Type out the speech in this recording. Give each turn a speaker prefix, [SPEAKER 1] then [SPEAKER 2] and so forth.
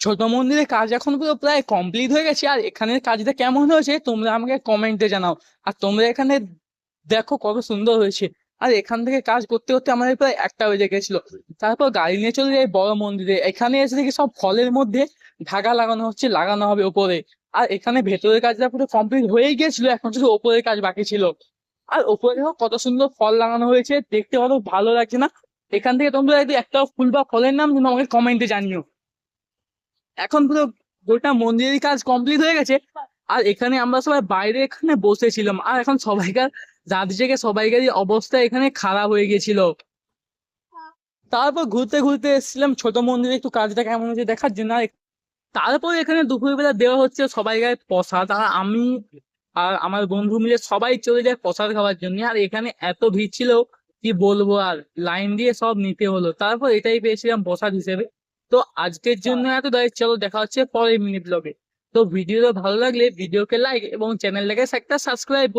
[SPEAKER 1] ছোট মন্দিরের কাজ এখন পুরো প্রায় কমপ্লিট হয়ে গেছে। আর এখানের কাজটা কেমন হয়েছে তোমরা আমাকে কমেন্টে জানাও। আর তোমরা এখানে দেখো কত সুন্দর হয়েছে। আর এখান থেকে কাজ করতে করতে আমাদের প্রায় 1টা বেজে গেছিল। তারপর গাড়ি নিয়ে চলে যাই বড় মন্দিরে। এখানে এসে দেখি সব ফলের মধ্যে ধাগা লাগানো হচ্ছে, লাগানো হবে ওপরে। আর এখানে ভেতরের কাজটা পুরো কমপ্লিট হয়েই গেছিল, এখন শুধু ওপরের কাজ বাকি ছিল। আর ওপরে দেখো কত সুন্দর ফল লাগানো হয়েছে, দেখতে কত ভালো লাগছে না? এখান থেকে তোমরা যদি একটা ফুল বা ফলের নাম তোমরা আমাকে কমেন্টে জানিও। এখন পুরো গোটা মন্দিরের কাজ কমপ্লিট হয়ে গেছে। আর এখানে আমরা সবাই বাইরে এখানে বসেছিলাম, আর এখন সবাইকার রাত জেগে সবাইকারই অবস্থা এখানে খারাপ হয়ে গেছিল। তারপর ঘুরতে ঘুরতে এসেছিলাম ছোট মন্দিরে একটু কাজটা কেমন হয়েছে দেখার জন্য। আর তারপর এখানে দুপুরবেলা দেওয়া হচ্ছে সবাই গায়ে প্রসাদ। আর আমি আর আমার বন্ধু মিলে সবাই চলে যায় প্রসাদ খাওয়ার জন্য। আর এখানে এত ভিড় ছিল কি বলবো, আর লাইন দিয়ে সব নিতে হলো। তারপর এটাই পেয়েছিলাম প্রসাদ হিসেবে। তো আজকের জন্য এত দায়িত্ব, চলো দেখা হচ্ছে পরের মিনি ব্লগে। তো ভিডিওটা ভালো লাগলে ভিডিওকে লাইক এবং চ্যানেলটাকে একটা সাবস্ক্রাইব